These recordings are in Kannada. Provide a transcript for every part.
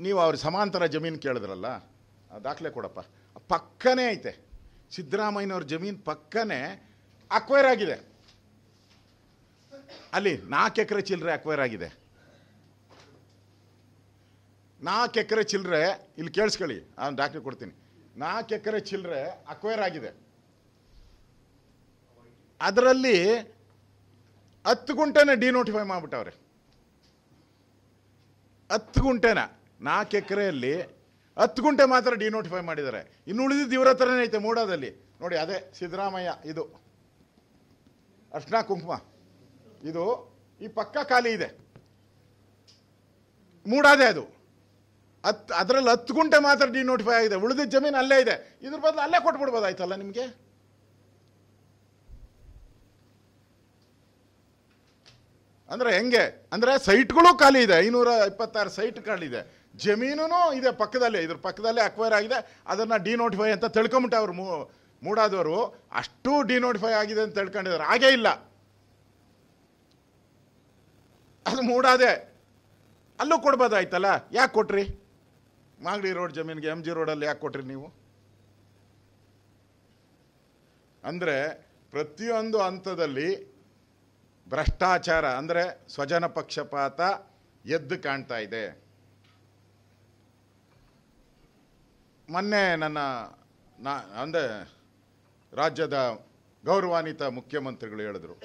ನೀವು ಅವ್ರ ಸಮಾಂತರ ಜಮೀನು ಕೇಳಿದ್ರಲ್ಲ, ದಾಖಲೆ ಕೊಡಪ್ಪ. ಪಕ್ಕನೇ ಐತೆ, ಸಿದ್ದರಾಮಯ್ಯನವ್ರ ಜಮೀನು ಪಕ್ಕನೇ ಅಕ್ವೈರ್ ಆಗಿದೆ. ಅಲ್ಲಿ 4 ಎಕರೆ ಚಿಲ್ಲರೆ ಅಕ್ವೈರ್ ಆಗಿದೆ. 4 ಎಕರೆ ಚಿಲ್ಲರೆ, ಇಲ್ಲಿ ಕೇಳಿಸ್ಕೊಳ್ಳಿ, ನಾನು ದಾಖಲೆ ಕೊಡ್ತೀನಿ. 4 ಎಕರೆ ಚಿಲ್ಲರೆ ಅಕ್ವೈರ್ ಆಗಿದೆ. ಅದರಲ್ಲಿ 10 ಗುಂಟೆನ ಡಿನೋಟಿಫೈ ಮಾಡಿಬಿಟ್ಟವ್ರೆ. 10 ಗುಂಟೆನ, 4 ಎಕರೆಯಲ್ಲಿ 10 ಗುಂಟೆ ಮಾತ್ರ ಡಿನೋಟಿಫೈ ಮಾಡಿದ್ದಾರೆ. ಇನ್ನು ಉಳಿದಿದ್ದು ಇವರ ಹತ್ರನೇ ಐತೆ ಮೂಡಾದಲ್ಲಿ. ನೋಡಿ, ಅದೇ ಸಿದ್ದರಾಮಯ್ಯ, ಇದು ಅರ್ಶಿನ ಕುಂಕುಮ, ಇದು ಈ ಪಕ್ಕ ಖಾಲಿ ಇದೆ, ಮೂಡಾದೆ ಅದು. ಅದರಲ್ಲಿ 10 ಗುಂಟೆ ಮಾತ್ರ ಡಿನೋಟಿಫೈ ಆಗಿದೆ, ಉಳಿದಿದ್ದ ಜಮೀನು ಅಲ್ಲೇ ಇದೆ. ಇದ್ರ ಬದಲು ಅಲ್ಲೇ ಕೊಟ್ಬಿಡ್ಬೋದಾಯ್ತಲ್ಲ ನಿಮಗೆ. ಅಂದರೆ ಹೆಂಗೆ ಅಂದರೆ ಸೈಟ್ಗಳು ಖಾಲಿ ಇದೆ, 526 ಸೈಟ್ ಖಾಲಿದೆ, ಜಮೀನು ಇದೆ ಪಕ್ಕದಲ್ಲೇ, ಇದ್ರ ಪಕ್ಕದಲ್ಲೇ ಅಕ್ವೈರ್ ಆಗಿದೆ. ಅದನ್ನು ಡಿನೋಟಿಫೈ ಅಂತ ತಿಳ್ಕೊಂಬಿಟ್ಟೆ ಅವರು ಮೂಡಾದವರು. ಅಷ್ಟು ಡಿನೋಟಿಫೈ ಆಗಿದೆ ಅಂತ ತಿಳ್ಕೊಂಡಿದ್ದಾರೆ. ಹಾಗೇ ಇಲ್ಲ, ಅದು ಮೂಡಾದೆ, ಅಲ್ಲೂ ಕೊಡ್ಬೋದಾಯ್ತಲ್ಲ. ಯಾಕೆ ಕೊಟ್ರಿ? ಮಾಗಡಿ ರೋಡ್ ಜಮೀನಿಗೆ MG ರೋಡಲ್ಲಿ ಯಾಕೆ ಕೊಟ್ರಿ ನೀವು? ಅಂದರೆ ಪ್ರತಿಯೊಂದು ಹಂತದಲ್ಲಿ ಭ್ರಷ್ಟಾಚಾರ, ಅಂದರೆ ಸ್ವಜನ ಪಕ್ಷಪಾತ ಎದ್ದು ಕಾಣ್ತಾ ಇದೆ. ಮೊನ್ನೆ ಅಂದರೆ ರಾಜ್ಯದ ಗೌರವಾನ್ವಿತ ಮುಖ್ಯಮಂತ್ರಿಗಳು ಹೇಳಿದ್ರು,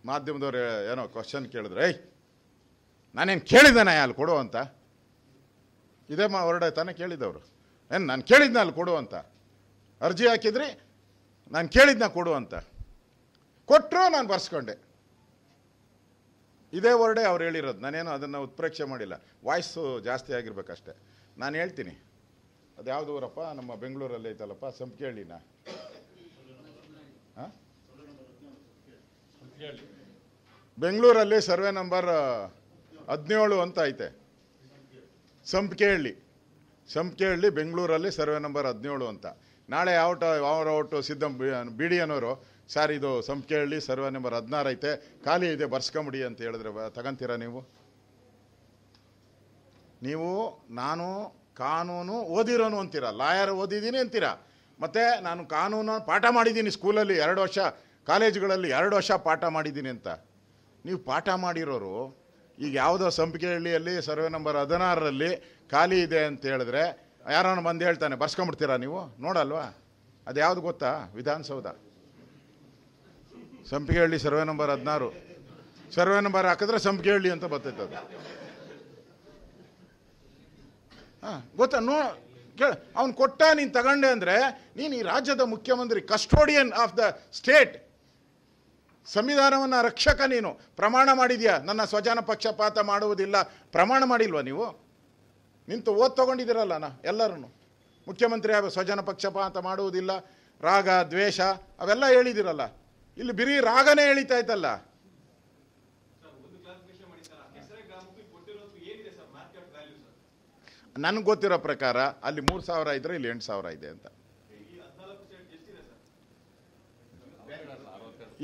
ಮಾಧ್ಯಮದವ್ರು ಏನೋ ಕ್ವಶನ್ ಕೇಳಿದ್ರು, ನಾನೇನು ಕೇಳಿದ್ದಾನೆ ಅಲ್ಲಿ ಕೊಡು ಅಂತ. ಇದೇ ಹೊರಡೆ ತಾನೇ ಕೇಳಿದವರು. ನಾನು ಕೇಳಿದ್ನ ಅಲ್ಲಿ ಕೊಡು ಅಂತ. ಅರ್ಜಿ ಹಾಕಿದ್ರಿ, ನಾನು ಕೇಳಿದ್ನ ಕೊಡು ಅಂತ. ಕೊಟ್ಟರು, ನಾನು ಬರ್ಸ್ಕೊಂಡೆ. ಇದೇ ಹೊರಡೆ ಅವ್ರು ಹೇಳಿರೋದು. ನಾನೇನು ಅದನ್ನು ಉತ್ಪ್ರೇಕ್ಷೆ ಮಾಡಿಲ್ಲ, ವಾಯ್ಸು ಜಾಸ್ತಿ ಆಗಿರ್ಬೇಕಷ್ಟೆ. ನಾನು ಹೇಳ್ತೀನಿ, ಅದು ಯಾವುದು ಊರಪ್ಪ, ನಮ್ಮ ಬೆಂಗಳೂರಲ್ಲಿ ಐತಲ್ಲಪ್ಪ, ಸಂಪಿಗೆಹಳ್ಳಿನ, ಬೆಂಗಳೂರಲ್ಲಿ ಸರ್ವೆ ನಂಬರ್ 17 ಅಂತ ಐತೆ. ಸಂಪಿಗೆಹಳ್ಳಿ ಬೆಂಗಳೂರಲ್ಲಿ ಸರ್ವೆ ನಂಬರ್ 17 ಅಂತ. ನಾಳೆ ಯಾವ BD ಅನ್ನೋರು, ಸರ್ ಇದು ಸಂಪಿಗೆಹಳ್ಳಿ ಸರ್ವೆ ನಂಬರ್ 16 ಐತೆ, ಖಾಲಿ ಇದೆ, ಬರ್ಸ್ಕೊಂಬಿಡಿ ಅಂತ ಹೇಳಿದ್ರೆ ತಗೊಂತೀರಾ ನೀವು? ನಾನು ಕಾನೂನು ಓದಿರೋನು ಅಂತೀರ, ಲಾಯರ್ ಓದಿದ್ದೀನಿ ಅಂತೀರ, ಮತ್ತು ನಾನು ಕಾನೂನು ಪಾಠ ಮಾಡಿದ್ದೀನಿ ಸ್ಕೂಲಲ್ಲಿ 2 ವರ್ಷ, ಕಾಲೇಜುಗಳಲ್ಲಿ 2 ವರ್ಷ ಪಾಠ ಮಾಡಿದ್ದೀನಿ ಅಂತ. ನೀವು ಪಾಠ ಮಾಡಿರೋರು ಈಗ ಯಾವುದೋ ಸಂಪಿಗೆಹಳ್ಳಿಯಲ್ಲಿ ಸರ್ವೆ ನಂಬರ್ 16ರಲ್ಲಿ ಖಾಲಿ ಇದೆ ಅಂತ ಹೇಳಿದ್ರೆ ಯಾರನ್ನು ಬಂದು ಹೇಳ್ತಾನೆ, ಬರ್ಸ್ಕೊಂಬಿಡ್ತೀರಾ ನೀವು? ನೋಡಲ್ವಾ? ಅದು ಯಾವುದು ಗೊತ್ತಾ? Vidhana Soudha. Sampigehalli survey number 16, survey number ಹಾಕಿದ್ರೆ ಸಂಪಿಗೆಹಳ್ಳಿ ಅಂತ ಬರ್ತೈತೆ ಅದು. ಗೊತ್ತಾ? ಕೇಳ, ಅವ್ನು ಕೊಟ್ಟ, ನೀನು ತಗೊಂಡೆ ಅಂದರೆ ನೀನು ಈ ರಾಜ್ಯದ ಮುಖ್ಯಮಂತ್ರಿ, ಕಸ್ಟೋಡಿಯನ್ ಆಫ್ ದ ಸ್ಟೇಟ್, ಸಂವಿಧಾನವನ್ನು ರಕ್ಷಕ. ನೀನು ಪ್ರಮಾಣ ಮಾಡಿದ್ಯಾ, ನನ್ನ ಸ್ವಜನ ಪಕ್ಷಪಾತ ಮಾಡುವುದಿಲ್ಲ, ಪ್ರಮಾಣ ಮಾಡಿಲ್ವಾ ನೀವು? ನಿಂತು ಓದ್ ತಗೊಂಡಿದ್ದೀರಲ್ಲ ಎಲ್ಲರೂ, ಮುಖ್ಯಮಂತ್ರಿ ಸ್ವಜನ ಪಕ್ಷಪಾತ ಮಾಡುವುದಿಲ್ಲ, ರಾಗ ದ್ವೇಷ ಅವೆಲ್ಲ ಹೇಳಿದಿರಲ್ಲ. ಇಲ್ಲಿ ಬಿರಿ ರಾಗನೇ ಎಳಿತಾ ಇತ್ತಲ್ಲ. ನನಗೆ ಗೊತ್ತಿರೋ ಪ್ರಕಾರ ಅಲ್ಲಿ 3,000 ಇದ್ರೆ ಇಲ್ಲಿ 8,000 ಇದೆ ಅಂತ.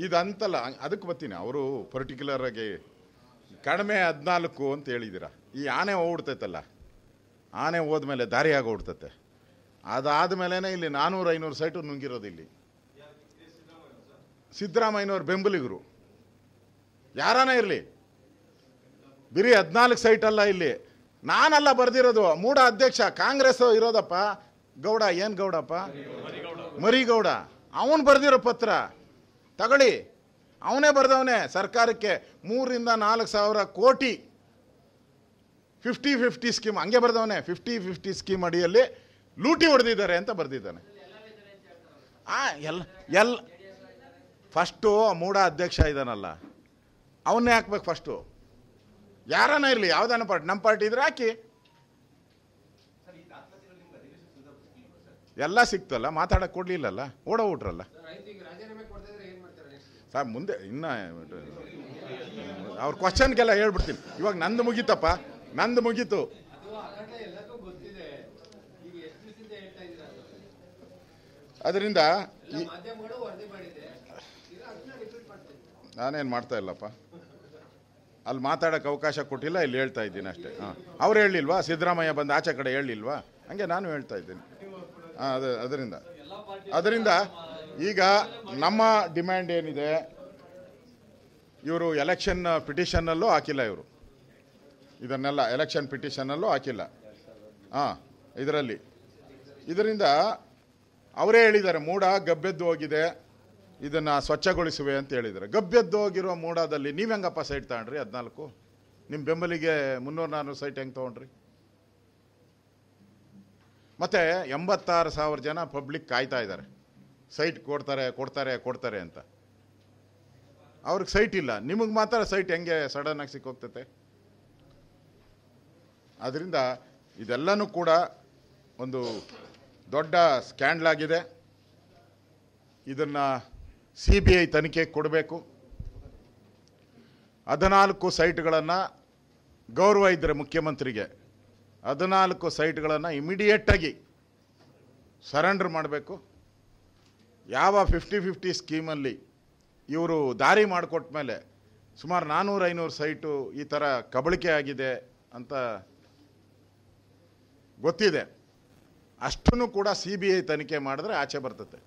ಇದಂತಲ್ಲ, ಅದಕ್ಕೆ ಬರ್ತೀನಿ. ಅವರು ಪರ್ಟಿಕ್ಯುಲರ್ ಆಗಿ ಕಡಿಮೆ 14 ಅಂತ ಹೇಳಿದ್ದೀರ. ಈ ಆನೆ ಹೋಗ್ಬಿಡ್ತೈತಲ್ಲ, ಆನೆ ಹೋದ್ಮೇಲೆ ದಾರಿಯಾಗಿ ಹೋಗ್ಬಿಡ್ತೈತೆ. ಅದಾದಮೇಲೆ ಇಲ್ಲಿ 400-500 ಸೈಟು ನುಂಗಿರೋದು. ಇಲ್ಲಿ ಸಿದ್ದರಾಮಯ್ಯನವ್ರ ಬೆಂಬಲಿಗರು ಯಾರಾನೇ ಇರಲಿ, ಬಿರಿ 14 ಸೈಟ್ ಅಲ್ಲ, ಇಲ್ಲಿ ನಾನಲ್ಲ ಬರ್ದಿರೋದು, ಮೂಡ ಅಧ್ಯಕ್ಷ ಕಾಂಗ್ರೆಸ್ ಇರೋದಪ್ಪ, ಗೌಡ, ಏನು ಗೌಡಪ್ಪ, ಮರಿಗೌಡ, ಅವನು ಬರ್ದಿರೋ ಪತ್ರ ತಗೊಳ್ಳಿ. ಅವನೇ ಬರ್ದವನೇ ಸರ್ಕಾರಕ್ಕೆ 3,000-4,000 ಕೋಟಿ 50-50 ಸ್ಕೀಮ್, ಹಂಗೆ ಬರ್ದವನೇ. 50-50 ಸ್ಕೀಮ್ ಅಡಿಯಲ್ಲಿ ಲೂಟಿ ಹೊಡೆದಿದ್ದಾರೆ ಅಂತ ಬರ್ದಿದ್ದಾನೆ. ಎಲ್ಲ ಫಸ್ಟು ಮೂಡ ಅಧ್ಯಕ್ಷ ಇದ್ದಾನಲ್ಲ, ಅವನ್ನೇ ಹಾಕ್ಬೇಕು ಫಸ್ಟು. ಯಾರನ್ನ ಇರಲಿ, ಯಾವ್ದಾನ ಪಾರ್ಟಿ, ನಮ್ಮ ಪಾರ್ಟಿ ಇದ್ರೆ ಹಾಕಿ. ಎಲ್ಲ ಸಿಕ್ತಲ್ಲ, ಮಾತಾಡಕ್ಕೆ ಕೊಡ್ಲಿಲ್ಲಲ್ಲ, ಓಡೋಗ್ಬಿಟ್ರಲ್ಲ ಸರ್. ಮುಂದೆ ಇನ್ನ ಅವ್ರ ಕ್ವಶನ್ಗೆಲ್ಲ ಹೇಳ್ಬಿಡ್ತೀನಿ. ಇವಾಗ ನಂದು ಮುಗೀತಪ್ಪ, ನಂದು ಮುಗೀತು. ಅದರಿಂದ ನಾನೇನು ಮಾಡ್ತಾ ಇಲ್ಲಪ್ಪ. ಅಲ್ಲಿ ಮಾತಾಡೋಕ್ಕೆ ಅವಕಾಶ ಕೊಟ್ಟಿಲ್ಲ, ಇಲ್ಲಿ ಹೇಳ್ತಾ ಇದ್ದೀನಿ ಅಷ್ಟೇ. ಹಾಂ, ಅವ್ರು ಹೇಳಿಲ್ವಾ ಸಿದ್ದರಾಮಯ್ಯ ಬಂದು ಆಚೆ ಕಡೆ ಹೇಳಿಲ್ವಾ? ಹಂಗೆ ನಾನು ಹೇಳ್ತಾ ಇದ್ದೀನಿ. ಹಾಂ, ಅದರಿಂದ ಈಗ ನಮ್ಮ ಡಿಮ್ಯಾಂಡ್ ಏನಿದೆ, ಇವರು ಎಲೆಕ್ಷನ್ ಪಿಟಿಷನ್ನಲ್ಲೂ ಹಾಕಿಲ್ಲ, ಇವರು ಇದನ್ನೆಲ್ಲ ಎಲೆಕ್ಷನ್ ಪಿಟಿಷನ್ನಲ್ಲೂ ಹಾಕಿಲ್ಲ. ಹಾಂ, ಇದರಿಂದ ಅವರೇ ಹೇಳಿದ್ದಾರೆ ಮೂಡ ಗಬ್ಬೆದ್ದು ಹೋಗಿದೆ, ಇದನ್ನು ಸ್ವಚ್ಛಗೊಳಿಸುವೆ ಅಂತ ಹೇಳಿದ್ದಾರೆ. ಗಬ್ಬೆದ್ದು ಹೋಗಿರೋ ಮೂಡದಲ್ಲಿ ನೀವು ಹೆಂಗಪ್ಪ ಸೈಟ್ ತಗೊಂಡ್ರಿ? 14 ನಿಮ್ಮ ಬೆಂಬಲಿಗೆ 300-400 ಸೈಟ್ ಹೆಂಗೆ ತೊಗೊಂಡ್ರಿ? ಮತ್ತು 86,000 ಜನ ಪಬ್ಲಿಕ್ ಕಾಯ್ತಾ ಇದ್ದಾರೆ, ಸೈಟ್ ಕೊಡ್ತಾರೆ ಅಂತ. ಅವ್ರಿಗೆ ಸೈಟ್ ಇಲ್ಲ, ನಿಮಗೆ ಮಾತ್ರ ಸೈಟ್ ಹೆಂಗೆ ಸಡನ್ನಾಗಿ ಸಿಕ್ಕೋಗ್ತತೆ? ಆದ್ದರಿಂದ ಇದೆಲ್ಲನೂ ಕೂಡ ಒಂದು ದೊಡ್ಡ ಸ್ಕ್ಯಾಂಡಲ್ ಆಗಿದೆ. ಇದನ್ನು CBI ತನಿಖೆ ಕೊಡಬೇಕು. 14 ಸೈಟ್ಗಳನ್ನು ಗೌರವ ಇದ್ದರೆ ಮುಖ್ಯಮಂತ್ರಿಗೆ 14 ಸೈಟ್ಗಳನ್ನು ಇಮಿಡಿಯೇಟಾಗಿ ಸರೆಂಡರ್ ಮಾಡಬೇಕು. ಯಾವ 50-50 ಸ್ಕೀಮಲ್ಲಿ ಇವರು ದಾರಿ ಮಾಡಿಕೊಟ್ಟ ಮೇಲೆ ಸುಮಾರು 400-500 ಸೈಟು ಈ ಥರ ಕಬಳಿಕೆ ಆಗಿದೆ ಅಂತ ಗೊತ್ತಿದೆ, ಅಷ್ಟನ್ನು ಕೂಡ CBI ತನಿಖೆ ಮಾಡಿದ್ರೆ ಆಚೆ ಬರ್ತದೆ.